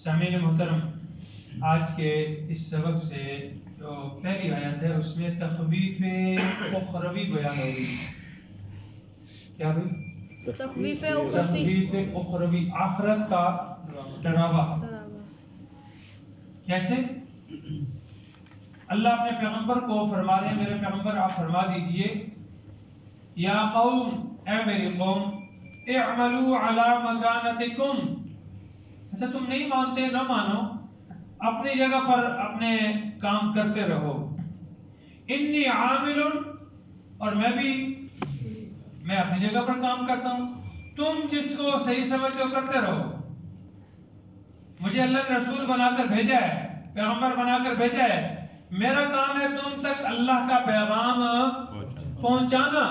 سامعین محترم، آج کے اس سبق سے جو پہلی آیت ہے اس میں تخویف اخروی بیان ہوگی. کیا بھائی؟ تخویف اخروی، آخرت کا ڈراوا. کیسے؟ اللہ اپنے پیغمبر کو فرما رہے ہیں، میرے پیغمبر آپ فرما دیجئے یا قوم، اے میری قوم، اعملوا علی مکانتکم. اچھا تم نہیں مانتے، نہ مانو، اپنی جگہ پر اپنے کام کرتے رہو. انی عامل، اور میں اپنی جگہ پر کام کرتا ہوں، تم جس کو صحیح سمجھو کرتے رہو. مجھے اللہ نے رسول بنا کر بھیجا ہے، پیغمبر بنا کر بھیجا ہے، میرا کام ہے تم تک اللہ کا پیغام پہنچانا.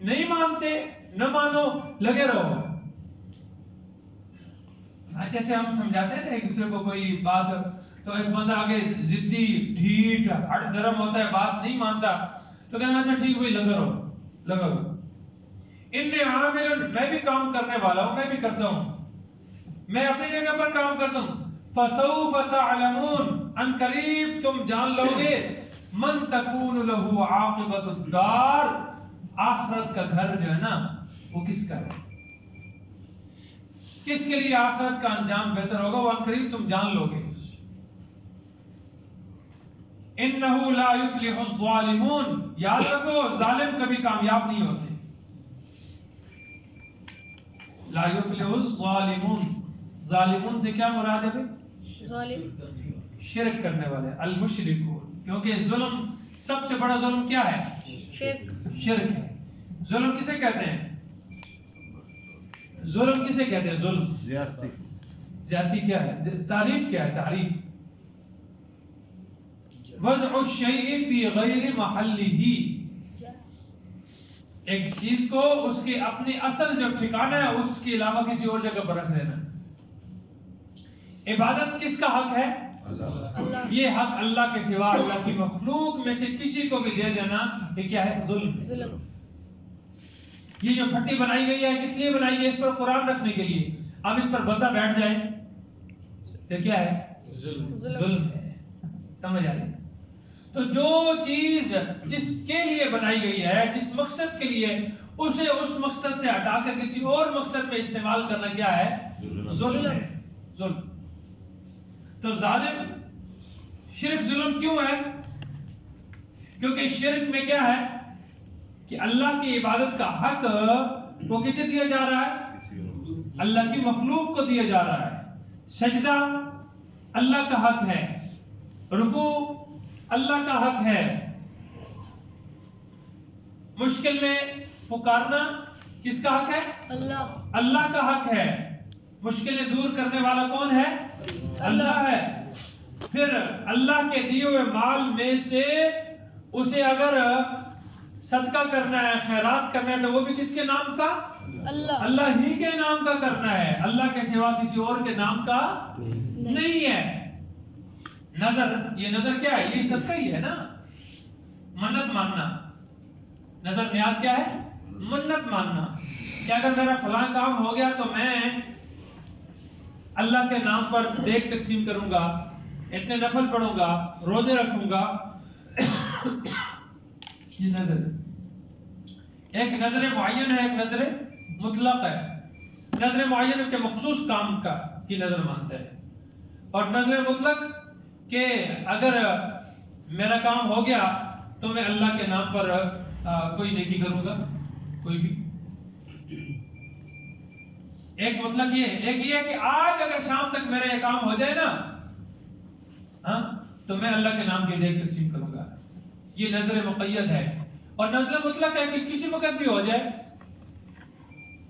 نہیں مانتے، نہ مانو، لگے رہو. جیسے ہم سمجھاتے ہیں ایک دوسرے کو کوئی بات، تو ایک بندہ آگے ضدی ڈھیٹ ہٹ دھرم ہوتا ہے، بات نہیں مانتا، تو کہنا اچھا ٹھیک بھائی لگا رہو. انی عامل، میں بھی کام کرنے والا ہوں، میں بھی کرتا ہوں، میں اپنی جگہ پر کام کرتا ہوں. فسوف تعلمون، ان قریب تم جان لو گے، من تکون له عاقبۃ الدار، آخرت کا گھر جو ہے نا وہ کس کا ہے، کس کے لیے آخرت کا انجام بہتر ہوگا، وہ ان قریب تم جان لو گے. انه لا يفلح الظالمون، یاد رکھو ظالم کبھی کامیاب نہیں ہوتے. لا يفلح الظالمون، ظالمون سے کیا مراد ہے بھائی؟ ظالم، شرک کرنے والے، المشرکون. کیونکہ ظلم، سب سے بڑا ظلم کیا ہے؟ شرک ہے. ظلم کسے کہتے ہیں؟ ظلم کسے کہتے ہیں؟ ظلم، زیادتی کیا ہے؟ تعریف کیا ہے؟ تعریف وضع الشیء فی غیر محلہ، ایک چیز کو اس کے اپنی اصل جو ٹھکانہ ہے اس کے علاوہ کسی اور جگہ پر رکھ دینا. عبادت کس کا حق ہے؟ اللہ. یہ حق اللہ کے سوا اللہ کی مخلوق میں سے کسی کو بھی دے دینا یہ کیا ہے؟ ظلم. یہ جو پھٹی بنائی گئی ہے کس لیے بنائی گئی ہے؟ اس پر قرآن رکھنے کے لیے. اب اس پر بندہ بیٹھ جائے تو کیا ہے؟ ظلم ہے. سمجھ آ رہی؟ تو جو چیز جس کے لیے بنائی گئی ہے، جس مقصد کے لیے، اسے اس مقصد سے ہٹا کر کسی اور مقصد میں استعمال کرنا کیا ہے؟ ظلم ہے. ظلم. تو ظالم، شرک ظلم کیوں ہے؟ کیونکہ شرک میں کیا ہے کہ اللہ کی عبادت کا حق وہ کسے دیا جا رہا ہے؟ اللہ کی مخلوق کو دیا جا رہا ہے. سجدہ اللہ کا حق ہے، رکوع اللہ کا حق ہے، مشکل میں پکارنا کس کا حق ہے؟ اللہ کا حق ہے. مشکلیں دور کرنے والا کون ہے؟ اللہ ہے. پھر اللہ کے دیے ہوئے مال میں سے اسے اگر صدقہ کرنا ہے، خیرات کرنا ہے، تو وہ بھی کس کے نام کا؟ اللہ ہی کے نام کا کرنا ہے، اللہ کے سوا کسی اور کے نام کا نہیں ہے. نظر، یہ نظر کیا ہے؟ یہ صدقہ ہی ہے نا. منت ماننا، نظر نیاز کیا ہے؟ منت ماننا کہ اگر میرا فلاں کام ہو گیا تو میں اللہ کے نام پر دیگ تقسیم کروں گا، اتنے نفل پڑھوں گا، روزے رکھوں گا. یہ نظر، ایک نظر معین ہے، ایک نظر مطلق ہے. نظر معین کے مخصوص کام کی نظر مانتا ہے، اور نظر مطلق کہ اگر میرا کام ہو گیا تو میں اللہ کے نام پر کوئی نیکی کروں گا، کوئی بھی. ایک مطلب یہ ہے. ایک یہ ہے کہ آج اگر شام تک میرا یہ کام ہو جائے نا تو میں اللہ کے نام کی دیگ تقسیم کروں گا. یہ نظر مقید ہے. اور نظر مطلق ہے کہ کسی وقت بھی ہو جائے.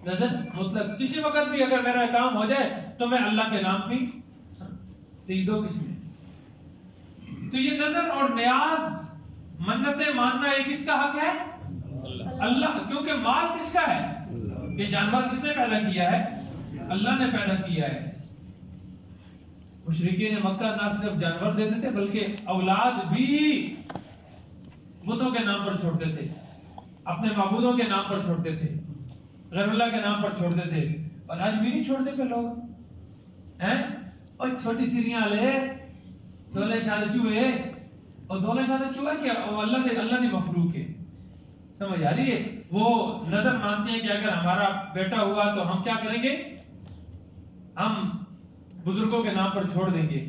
نظر مطلق کسی وقت بھی اگر میرا کام ہو جائے تو میں اللہ کے نام بھی. تو یہ دو قسمیں. تو یہ نظر اور نیاز، منتیں ماننا، یہ کس کا حق ہے؟ اللہ. کیونکہ مال کس کا ہے؟ یہ جانور کس نے پیدا کیا ہے؟ اللہ نے پیدا کیا ہے. مشرکین مکہ نہ صرف جانور دیتے تھے بلکہ اولاد بھی بتوں کے نام پر چھوڑتے تھے، اپنے معبودوں کے نام پر چھوڑتے تھے، غیر اللہ کے نام پر چھوڑتے تھے. اور آج بھی نہیں چھوڑتے پہ لوگ ہیں. اور چھوٹی سیریاں لے دولے شادہ چوئے اور دولے شادہ چوئے کہ اللہ دی مخلوق ہے. سمجھ آ رہی ہے؟ وہ نظر مانتے ہیں کہ اگر ہمارا بیٹا ہوا تو ہم کیا کریں گے؟ ہم بزرگوں کے نام پر چھوڑ دیں گے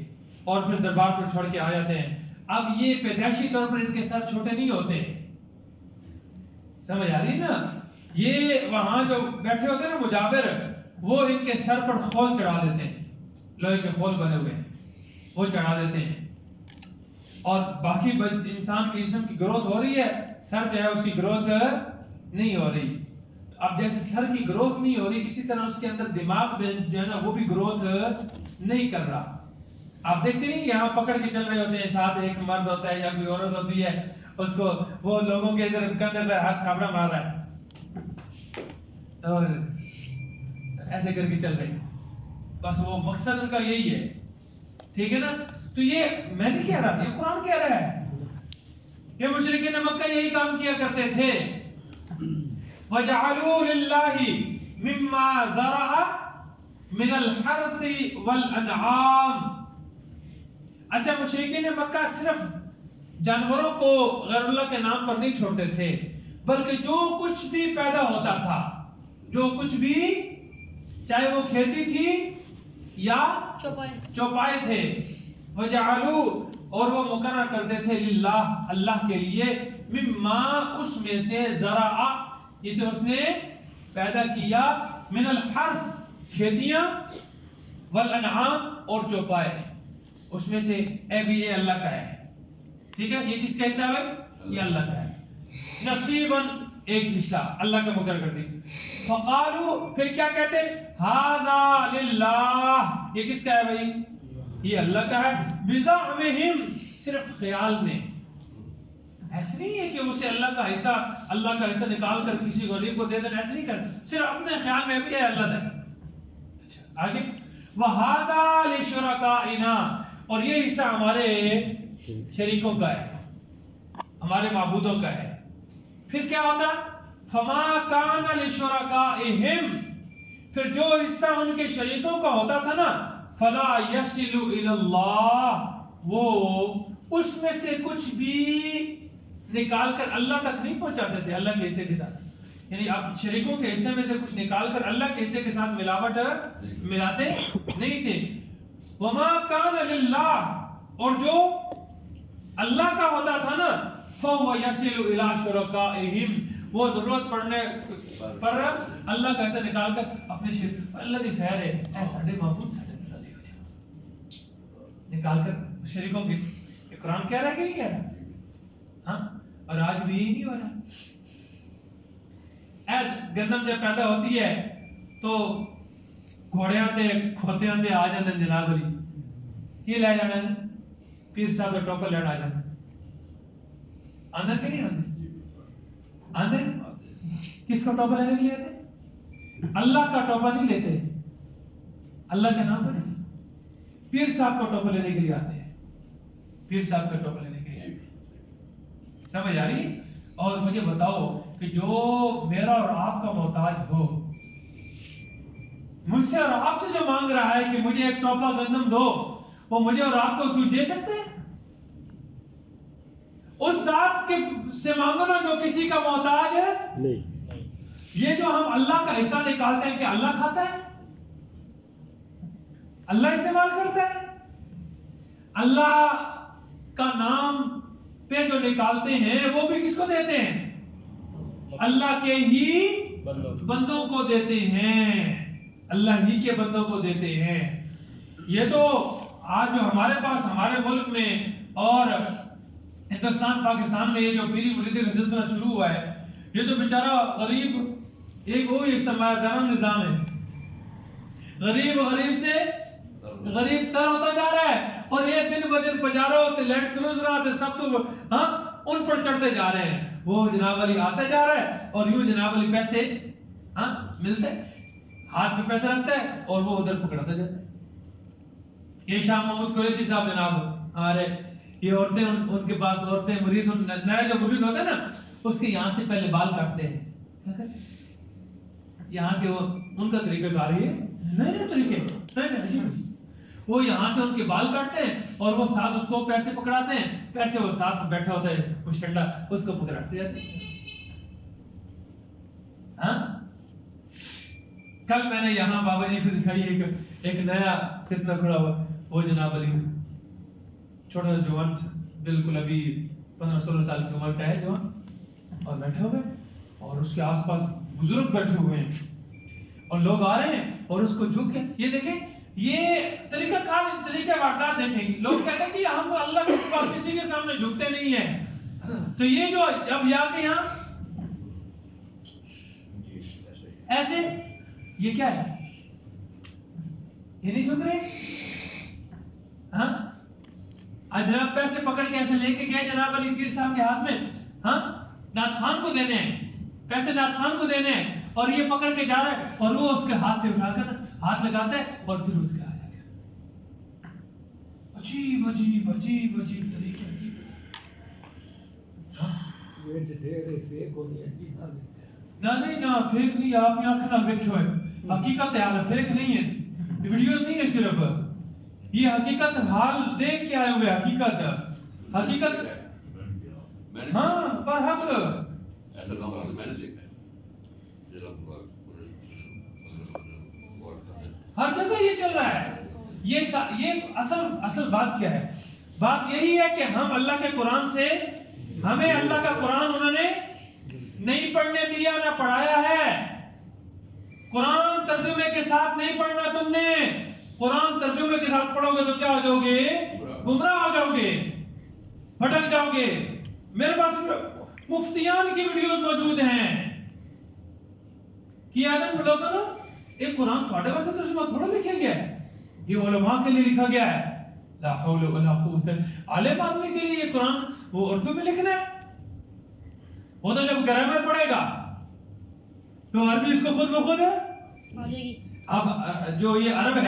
اور پھر دربار پر چھوڑ کے آ جاتے ہیں. اب یہ پیدائشی طور پر ان کے سر چھوٹے نہیں ہوتے. سمجھ آ رہی ہے نا؟ یہ وہاں جو بیٹھے ہوتے ہیں نا مجابر، وہ ان کے سر پر خول چڑھا دیتے ہیں، لوہے کے خول بنے ہوئے ہیں وہ چڑھا دیتے ہیں. اور باقی انسان کے جسم کی گروتھ ہو رہی ہے، سر جو ہے اس کی گروتھ نہیں ہو رہی. اب جیسے سر کی گروتھ نہیں ہو رہی، اسی طرح اس کے اندر دماغ جو ہے نا وہ بھی گروتھ نہیں کر رہا. آپ دیکھتے نہیں یہاں پکڑ کے چل رہے ہوتے ہیں، ساتھ ایک مرد ہوتا ہے یا کوئی عورت ہوتی ہے، اس کو وہ لوگوں کے ادھر کندھے پہ ہاتھ تھاپڑا مار رہا ہے اور ایسے کر کے چل رہے ہیں. بس وہ مقصد ان کا یہی ہے. ٹھیک ہے نا؟ تو یہ میں نہیں کہہ رہا، یہ قرآن کہہ رہا ہے. یہ مشرکین مکہ یہی کام کیا کرتے تھے. وَجَعَلُوا لِلَّهِ مِمَّا ذَرَعَ مِنَ الْحَرْثِ وَالْأَنْعَامِ. اچھا، مشرکین مکہ صرف جانوروں کو غیر اللہ کے نام پر نہیں چھوڑتے تھے، بلکہ جو کچھ بھی پیدا ہوتا تھا، جو کچھ بھی، چاہے وہ کھیتی تھی یا چوپائے تھے، وَجَعَلُوا، اور وہ مقرر کرتے تھے، للہ، اللہ کے لیے، مما، اس میں سے، زرع، جسے اس نے پیدا کیا، من الحرث، کھیتیاں، والانعام، اور چوپائے، اس میں سے یہ اللہ کا ہے. ٹھیک ہے؟ یہ کس کا حصہ ہے؟ یہ اللہ کا ہے. نصیباً، ایک حصہ اللہ کا مقرر کر دی. فقالوا، پھر کیا کہتے؟ ھذا للہ، یہ کس کا ہے بھائی؟ یہ اللہ کا ہے. بزعمہم، صرف خیال میں. ایسے نہیں ہے کہ اسے اللہ کا حصہ نکال کر کسی غریب کو دے دینا، ایسے نہیں کر، صرف اپنے خیال میں بھی ہے اللہ کا. آگے، وَھَذَا لِشُرَكَائِنَا، اور یہ حصہ ہمارے شریکوں کا ہے، ہمارے معبودوں کا ہے. پھر کیا ہوتا؟ فَمَا كَانَ لِشُرَكَائِهِمْ، پھر جو حصہ ان کے شریکوں کا ہوتا تھا نا، فَلَا يَصِلُ إِلَى اللَّهِ، وہ اس میں سے کچھ بھی نکال کر اللہ تک نہیں پہنچاتے تھے، اللہ کے حصے کے ساتھ. یعنی اب شریکوں کے حصے میں سے کچھ نکال کر اللہ کے حصے کے ساتھ ملاوٹ ملاتے نہیں تھے. وَمَا كَانَ لِلَّهِ، اور جو اللہ کا ہوتا تھا نا، فَهُوَ يَصِلُ إِلَى شُرَكَائِهِمْ، وہ ضرورت پڑنے پر اللہ کا حصہ نکال کر اپنے شریک، اللہ دی خیر ہے، اے ساڈے معبود ساڈے راضی ہو جا، نکال کر شریکوں کے. یہ قرآن کہہ رہا ہے کہ نہیں کہہ رہا؟ ہاں، اور آج بھی یہی نہیں ہو رہا. گندم جب پیدا ہوتی ہے تو گھوڑیاں تے کھوتیاں تے آ جاندے جناب علی، کی لے جانا ہے؟ پیر صاحب کا ٹوپا لینا آ جانا. آندر کہ نہیں آندر؟ آندر. کس کا ٹوپا لینے کے لیے آتے؟ اللہ کا ٹوپا نہیں لیتے، اللہ کے نام پر نہیں، پیر صاحب کا ٹوپا لینے کے لیے آتے ہیں، پیر صاحب کا ٹوپا لینے کے لیے آتے ہیں. سمجھ آ رہی؟ اور مجھے بتاؤ کہ جو میرا اور آپ کا محتاج ہو، مجھ سے اور آپ سے جو مانگ رہا ہے کہ مجھے ایک ٹوپا گندم دو، وہ مجھے اور آپ کو کیوں دے سکتے ہیں؟ اس ذات کے سے مانگو نا جو کسی کا محتاج ہے نہیں. یہ جو ہم اللہ کا حصہ نکالتے ہیں، کہ اللہ کھاتا ہے؟ اللہ استعمال کرتا ہے؟ اللہ کا نام پہ جو نکالتے ہیں وہ بھی کس کو دیتے ہیں؟ اللہ کے ہی بندوں کو دیتے ہیں، اللہ ہی کے بندوں کو دیتے ہیں. یہ تو آج جو ہمارے پاس ہمارے ملک میں اور ہندوستان پاکستان میں یہ جو پیری مریدی کا سلسلہ شروع ہوا ہے، یہ تو بیچارہ غریب ایک سرمایہ دارانہ نظام ہے. غریب سے غریب تر ہوتا جا رہا ہے، اور یہ دن بدن پجاروں تے لینڈ کروزر تے سب تو ان پر چڑھتے جا رہے ہیں. وہ جناب علی آتا جا رہا ہے اور یوں جناب علی پیسے ملتے، ہاتھ پہ پیسہ رکھتا ہے اور وہ ادھر پکڑتا جاتا ہے. یہ شاہ محمود قریشی صاحب جناب آ رہے، یہ عورتیں ان کے پاس عورتیں مرید، نیا جو مرید ہوتا ہے نا، اس کے یہاں سے پہلے بال کاٹتے ہیں، یہاں سے وہ ان کا طریقہ کار ہے، نئے طریقے، وہ یہاں سے ان کے بال کاٹتے ہیں اور وہ ساتھ اس کو پیسے پکڑاتے ہیں، پیسے وہ ساتھ بیٹھا ہوتا ہے وہ ٹنڈا اس کو پکڑاتے جاتے ہیں. ہاں کل میں نے یہاں بابا جی کو دکھائی ایک نیا فتنہ کھڑا ہوا. وہ جناب علی چھوٹا سا جوان بالکل ابھی 15-16 سال کی عمر کا ہے جوان، اور بیٹھے ہوئے اور اس کے آس پاس بزرگ بیٹھے ہوئے ہیں اور لوگ آ رہے ہیں اور اس کو جھک کے یہ دیکھیں، یہ طریقہ کار طریقہ واردات دیکھیں. لوگ کہتے ہیں جی ہم اللہ کے سوا کسی کے سامنے جھکتے نہیں ہیں. تو یہ جو جب یہاں ایسے یہ کیا ہے، یہ نہیں جھک رہے. ہاں جناب پیسے پکڑ کے ایسے لے کے گئے جناب علی پیر صاحب کے ہاتھ میں. ہاں نعت خان کو دینے ہیں پیسے، نعت خان کو دینے ہیں، اور یہ پکڑ کے جا رہا ہے اور وہ اس کے ہاتھ سے اٹھا کر ہاتھ لگاتا ہے اور پھر اس کے آیا گیا. عجیب عجیب عجیب عجیب طریقے. نہیں نہ فیک نہیں، آپ نے آنکھ نہ دیکھو ہے، حقیقت ہے، فیک نہیں ہے، ویڈیوز نہیں ہے صرف، یہ حقیقت حال دیکھ کے آئے ہوئے. حقیقت ہاں پر حق ایسا کام میں نے دیکھا ہے ہر جگہ یہ چل رہا ہے. یہ اصل بات کیا ہے؟ بات یہی ہے کہ ہم اللہ کے قرآن سے، ہمیں اللہ کا قرآن انہوں نے نہیں پڑھنے دیا، نہ پڑھایا ہے. قرآن ترجمے کے ساتھ نہیں پڑھنا تم نے. قرآن ترجمے کے ساتھ پڑھو گے تو کیا ہو جاؤ گے؟ گمراہ ہو جاؤ گے، بھٹک جاؤ گے. میرے پاس مفتیان کی ویڈیوز موجود ہیں کہ آدم لوگوں نا ایک قرآن تھوڑے واسطے ترجمہ تھوڑا لکھا گیا ہے، یہ علماء کے لیے لکھا گیا ہے. لا حول ولا قوت، عالم آدمی کے لیے یہ قرآن وہ اردو میں لکھنا ہے. وہ تو جب گرامر پڑھے گا تو عربی اس کو خود بخود ہے. اب جو یہ عرب ہے